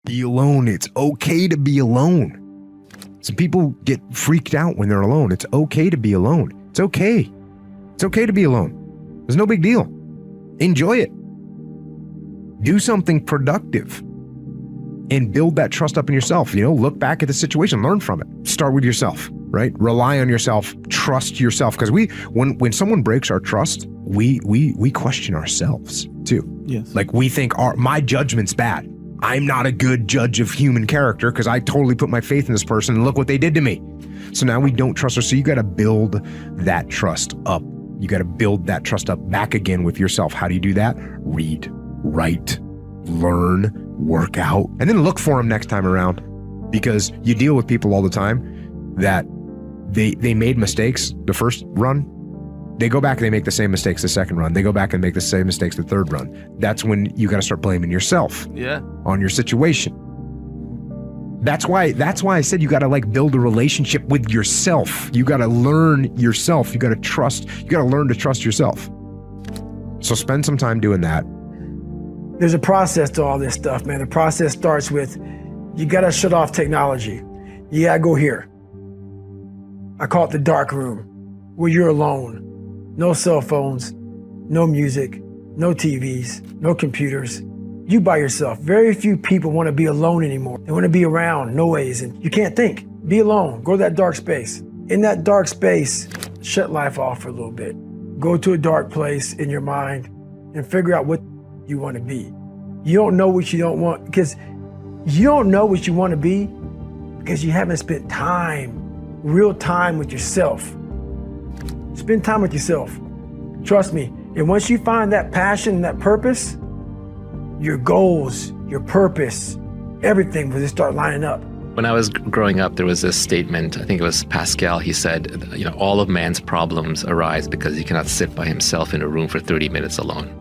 Be alone. It's okay to be alone. Some people get freaked out when they're alone. It's okay to be alone. It's okay. It's okay to be alone. There's no big deal. Enjoy it. Do something productive and build that trust up in yourself. Look back at the situation, learn from it. Start with yourself, right? Rely on yourself, trust yourself. Because when someone breaks our trust, we question ourselves too. Yes. Like we think my judgment's bad. I'm not a good judge of human character because I totally put my faith in this person and look what they did to me. So now we don't trust her. So you got to build that trust up. You got to build that trust up back again with yourself. How do you do that? Read, write, learn, work out, and then look for them next time around, because you deal with people all the time that they made mistakes the first run. They go back and they make the same mistakes the second run. They go back and make the same mistakes the third run. That's when you got to start blaming yourself on your situation. That's why I said you got to build a relationship with yourself. You got to learn yourself. You got to trust. You got to learn to trust yourself. So spend some time doing that. There's a process to all this stuff, man. The process starts with, you got to shut off technology. You got to go here. I call it the dark room, where you're alone. No cell phones, no music, no TVs, no computers. You by yourself. Very few people want to be alone anymore. They want to be around noise, and you can't think. Be alone. Go to that dark space. In that dark space, shut life off for a little bit. Go to a dark place in your mind and figure out what you want to be. You don't know what you don't want, because you don't know what you want to be because you haven't spent real time with yourself. Spend time with yourself. Trust me. And once you find that passion and that purpose, your goals, your purpose, everything will just start lining up. When I was growing up, there was this statement, I think it was Pascal, he said, all of man's problems arise because he cannot sit by himself in a room for 30 minutes alone.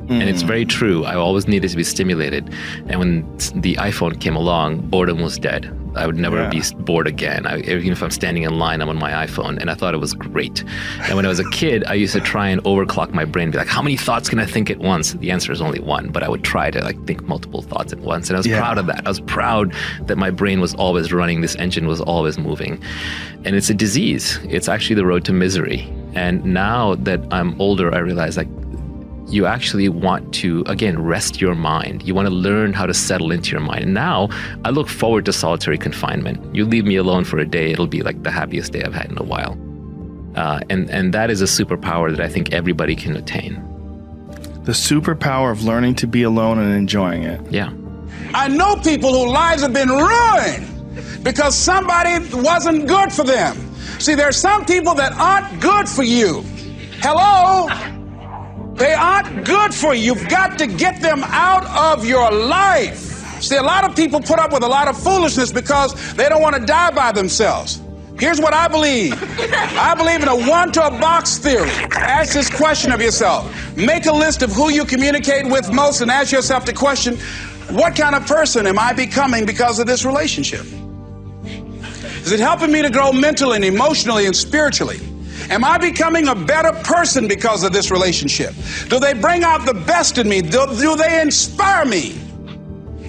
And it's very true. I always needed to be stimulated. And when the iPhone came along, boredom was dead. I would never be bored again. Even if I'm standing in line, I'm on my iPhone, and I thought it was great. And when I was a kid, I used to try and overclock my brain, be like, how many thoughts can I think at once? The answer is only one, but I would try to think multiple thoughts at once. And I was proud of that. I was proud that my brain was always running. This engine was always moving. And it's a disease. It's actually the road to misery. And now that I'm older, I realize you actually want to, again, rest your mind. You want to learn how to settle into your mind. And now I look forward to solitary confinement. You leave me alone for a day, it'll be like the happiest day I've had in a while. And that is a superpower that I think everybody can attain. The superpower of learning to be alone and enjoying it. Yeah. I know people whose lives have been ruined because somebody wasn't good for them. See, there's some people that aren't good for you. Hello? They aren't good for you. You've got to get them out of your life. See, a lot of people put up with a lot of foolishness because they don't want to die by themselves. Here's what I believe. I believe in a one-to-a-box theory. Ask this question of yourself. Make a list of who you communicate with most and ask yourself the question, what kind of person am I becoming because of this relationship? Is it helping me to grow mentally and emotionally and spiritually? Am I becoming a better person because of this relationship? Do they bring out the best in me? Do they inspire me?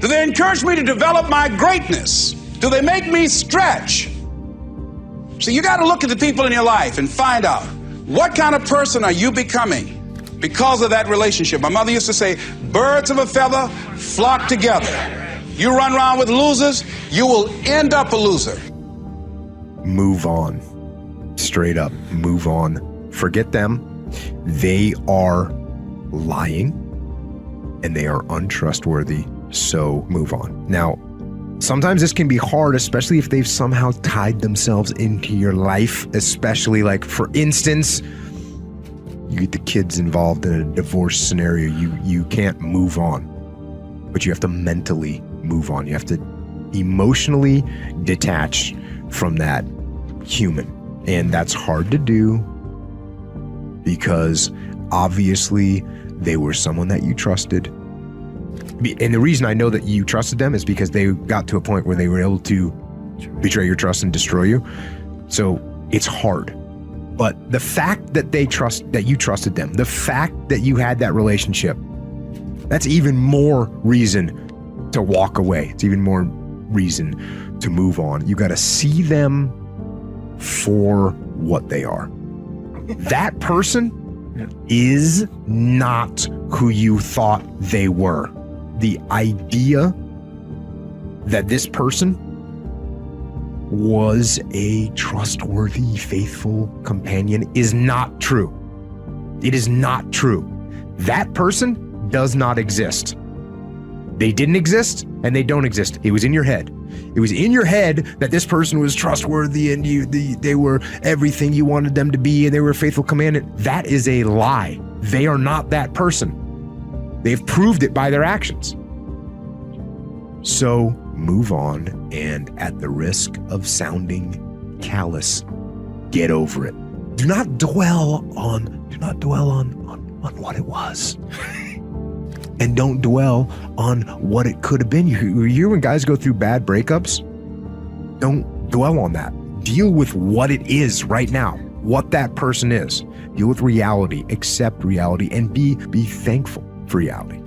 Do they encourage me to develop my greatness? Do they make me stretch? So you got to look at the people in your life and find out, what kind of person are you becoming because of that relationship? My mother used to say, birds of a feather flock together. You run around with losers, you will end up a loser. Move on. Straight up, move on. Forget them. They are lying and they are untrustworthy. So move on. Now, sometimes this can be hard, especially if they've somehow tied themselves into your life, especially for instance, you get the kids involved in a divorce scenario. You can't move on, but you have to mentally move on. You have to emotionally detach from that human. And that's hard to do because obviously they were someone that you trusted. And the reason I know that you trusted them is because they got to a point where they were able to betray your trust and destroy you. So it's hard. But the fact that you trusted them, the fact that you had that relationship, that's even more reason to walk away. It's even more reason to move on. You got to see them for what they are. That person is not who you thought they were. The idea that this person was a trustworthy, faithful companion is not true. It is not true. That person does not exist. They didn't exist and they don't exist. It was in your head. It was in your head that this person was trustworthy and they were everything you wanted them to be and they were a faithful companion. That is a lie. They are not that person. They've proved it by their actions. So move on, and at the risk of sounding callous, get over it. Do not dwell on what it was. And don't dwell on what it could have been. You hear when guys go through bad breakups? Don't dwell on that. Deal with what it is right now, what that person is. Deal with reality, accept reality, and be thankful for reality.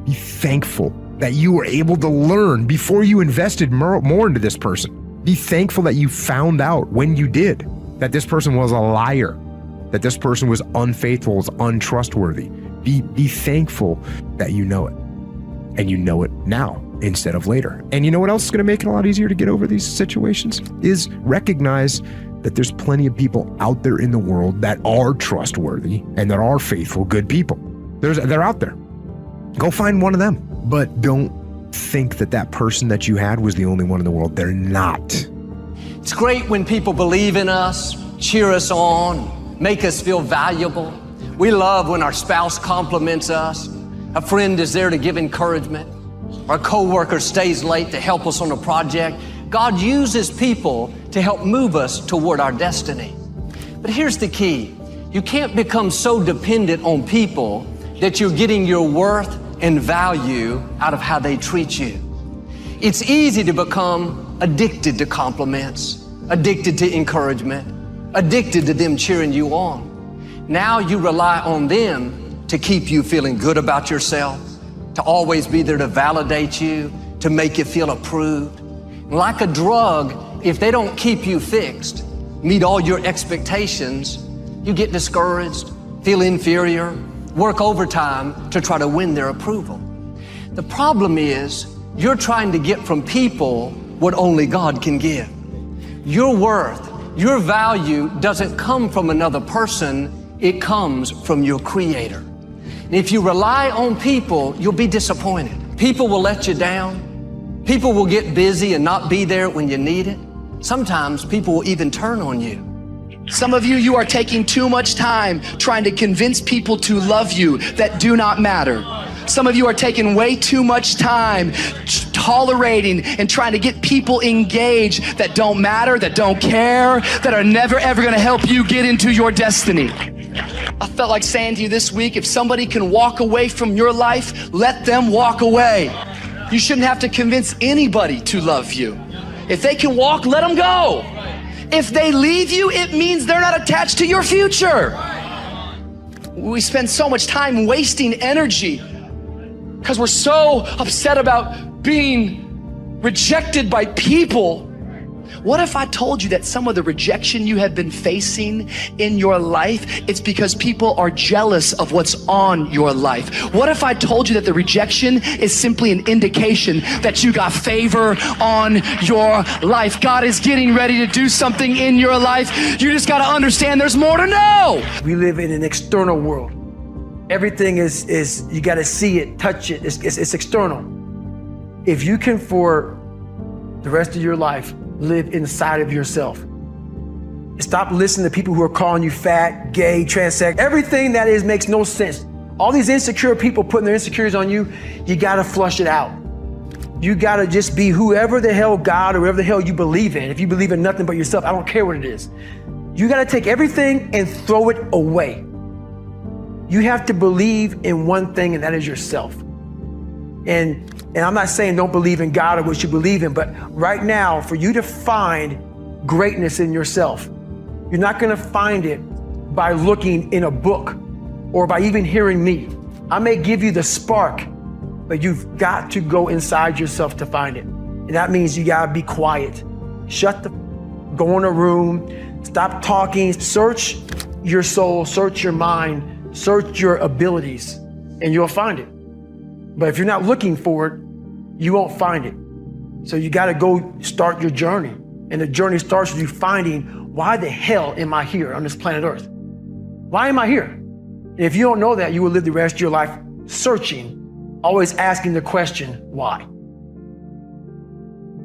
Be thankful that you were able to learn before you invested more into this person. Be thankful that you found out when you did that this person was a liar, that this person was unfaithful, was untrustworthy. Be thankful that you know it, and you know it now instead of later. And you know what else is going to make it a lot easier to get over these situations is recognize that there's plenty of people out there in the world that are trustworthy and that are faithful, good people. They're out there. Go find one of them, but don't think that that person that you had was the only one in the world. They're not. It's great when people believe in us, cheer us on, make us feel valuable. We love when our spouse compliments us. A friend is there to give encouragement. Our coworker stays late to help us on a project. God uses people to help move us toward our destiny. But here's the key. You can't become so dependent on people that you're getting your worth and value out of how they treat you. It's easy to become addicted to compliments, addicted to encouragement, addicted to them cheering you on. Now you rely on them to keep you feeling good about yourself, to always be there to validate you, to make you feel approved. Like a drug, if they don't keep you fixed, meet all your expectations, you get discouraged, feel inferior, work overtime to try to win their approval. The problem is you're trying to get from people what only God can give. Your worth, your value doesn't come from another person, it comes from your Creator. And if you rely on people, you'll be disappointed. People will let you down. People will get busy and not be there when you need it. Sometimes people will even turn on you. Some of you are taking too much time trying to convince people to love you that do not matter. Some of you are taking way too much time tolerating and trying to get people engaged that don't matter, that don't care, that are never ever gonna help you get into your destiny. I felt like saying to you this week, if somebody can walk away from your life, let them walk away. You shouldn't have to convince anybody to love you. If they can walk, let them go. If they leave you, it means they're not attached to your future. We spend so much time wasting energy because we're so upset about being rejected by people. What if I told you that some of the rejection you have been facing in your life, it's because people are jealous of what's on your life? What if I told you that the rejection is simply an indication that you got favor on your life? God is getting ready to do something in your life. You just got to understand there's more to know. We live in an external world. Everything is you got to see it, touch it. It's external. If you can, for the rest of your life, live inside of yourself. Stop listening to people who are calling you fat, gay, transex. Everything that is makes no sense. All these insecure people putting their insecurities on you, you gotta flush it out. You gotta just be whoever the hell God or whatever the hell you believe in. If you believe in nothing but yourself, I don't care what it is. You gotta take everything and throw it away. You have to believe in one thing, and that is yourself. And I'm not saying don't believe in God or what you believe in, but right now, for you to find greatness in yourself, you're not gonna find it by looking in a book or by even hearing me. I may give you the spark, but you've got to go inside yourself to find it. And that means you gotta be quiet. Go in a room, stop talking, search your soul, search your mind, search your abilities, and you'll find it. But if you're not looking for it, you won't find it. So you gotta go start your journey. And the journey starts with you finding, why the hell am I here on this planet Earth? Why am I here? And if you don't know that, you will live the rest of your life searching, always asking the question, why?